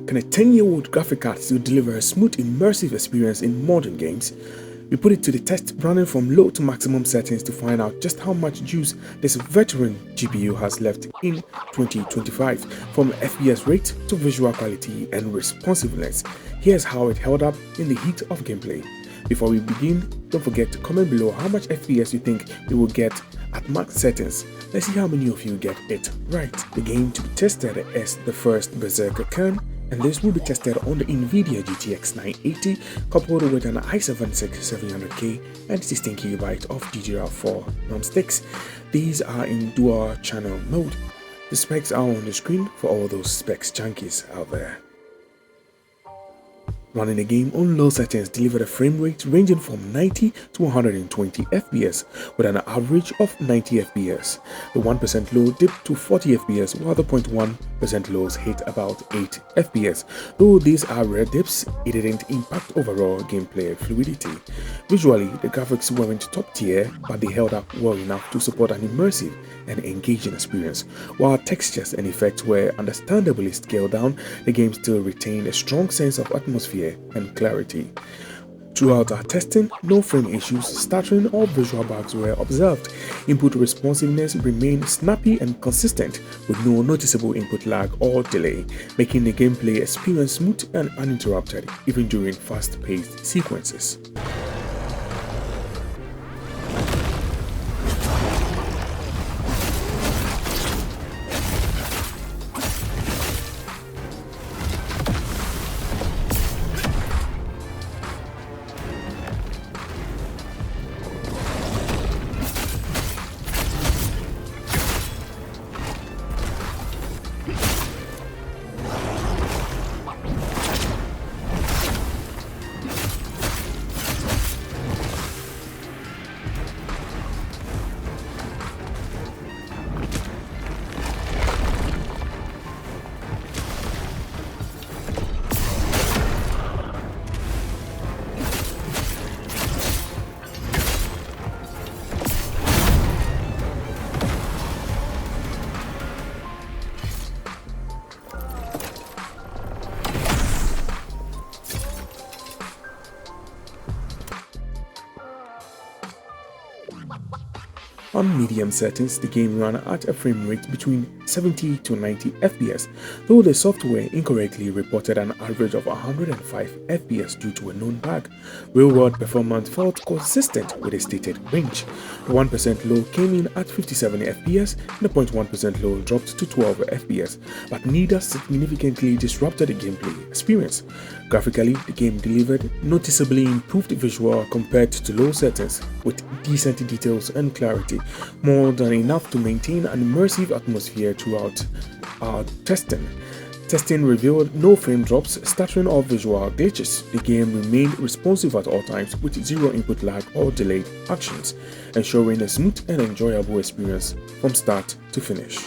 Can a 10-year-old graphic card still deliver a smooth, immersive experience in modern games? We put it to the test, running from low to maximum settings to find out just how much juice this veteran GPU has left in 2025, from FPS rate to visual quality and responsiveness. Here's how it held up in the heat of gameplay. Before we begin, don't forget to comment below how much FPS you think you will get at max settings. Let's see how many of you get it right. The game to be tested is the first Berserker Kern, and this will be tested on the NVIDIA GTX 980 coupled with an i7-6700K and 16GB of DDR4 RAM sticks. These are in dual channel mode. The specs are on the screen for all those specs junkies out there. Running the game on low settings delivered a frame rate ranging from 90 to 120 FPS with an average of 90 FPS. The 1% low dipped to 40 FPS while the 0.1% lows hit about 8 FPS. Though these are rare dips, it didn't impact overall gameplay fluidity. Visually, the graphics weren't top tier, but they held up well enough to support an immersive and engaging experience. While textures and effects were understandably scaled down, the game still retained a strong sense of atmosphere and clarity. Throughout our testing, no frame issues, stuttering or visual bugs were observed. Input responsiveness remained snappy and consistent, with no noticeable input lag or delay, making the gameplay experience smooth and uninterrupted even during fast-paced sequences. On medium settings, the game ran at a frame rate between 70 to 90 FPS, though the software incorrectly reported an average of 105 FPS due to a known bug. Real-world performance felt consistent with the stated range. The 1% low came in at 57 FPS and the 0.1% low dropped to 12 FPS, but neither significantly disrupted the gameplay experience. Graphically, the game delivered noticeably improved visual compared to low settings, with decent details and clarity, more than enough to maintain an immersive atmosphere throughout our testing. Testing revealed no frame drops, stuttering or visual glitches. The game remained responsive at all times with zero input lag or delayed actions, ensuring a smooth and enjoyable experience from start to finish.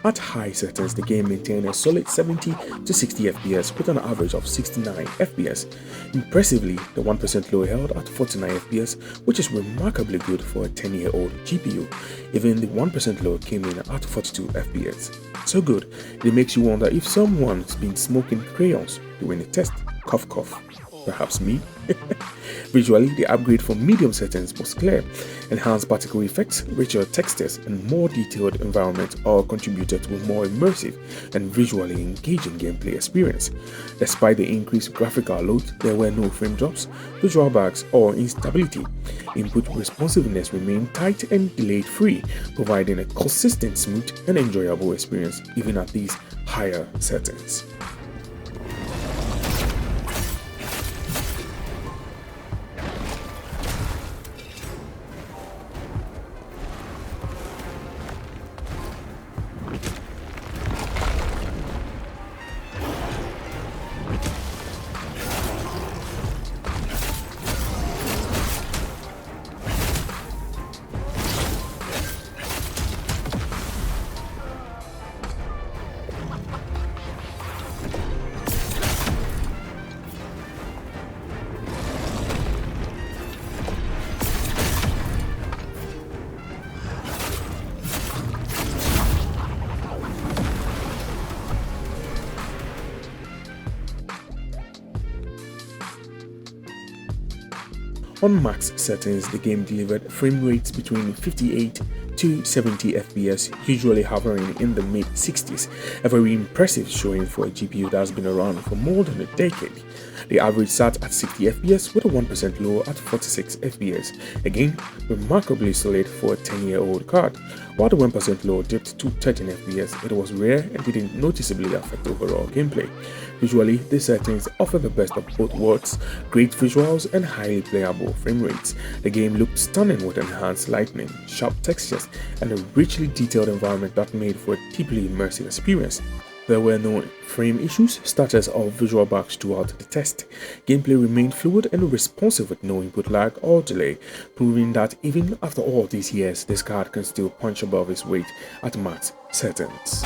At high settings, the game maintained a solid 70 to 60 FPS with an average of 69 FPS. Impressively, the 1% low held at 49 FPS, which is remarkably good for a 10-year-old GPU. Even the 1% low came in at 42 FPS. So good, it makes you wonder if someone's been smoking crayons during the test. Cough cough. Perhaps me? Visually, the upgrade from medium settings was clear. Enhanced particle effects, richer textures, and more detailed environment all contributed to a more immersive and visually engaging gameplay experience. Despite the increased graphical load, there were no frame drops, visual bugs, or instability. Input responsiveness remained tight and delay-free, providing a consistent, smooth, and enjoyable experience even at these higher settings. On max settings, the game delivered frame rates between 58 to 70 FPS, usually hovering in the mid-60s, a very impressive showing for a GPU that's been around for more than a decade. The average sat at 60 FPS with a 1% low at 46 FPS, again remarkably solid for a 10-year-old card. While the 1% low dipped to 13 FPS, it was rare and didn't noticeably affect overall gameplay. Visually, these settings offer the best of both worlds, great visuals and highly playable frame rates. The game looked stunning with enhanced lighting, sharp textures, and a richly detailed environment that made for a deeply immersive experience. There were no frame issues, stutters, or visual bugs throughout the test. Gameplay remained fluid and responsive with no input lag or delay, proving that even after all these years, this card can still punch above its weight at max settings.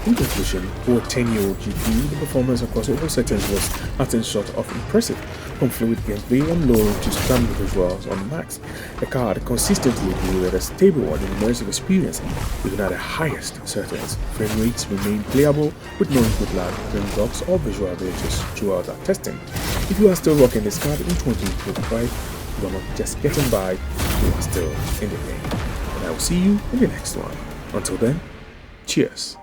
In conclusion, for a 10-year-old GPU, the performance across all settings was nothing short of impressive. From fluid gameplay on low to stunning visuals on max, the card consistently delivered a stable and immersive experience, even at the highest settings. Frame rates remained playable with no input lag, frame drops, or visual glitches throughout our testing. If you are still rocking this card in 2025, you are not just getting by, you are still in the game. And I will see you in the next one. Until then, cheers.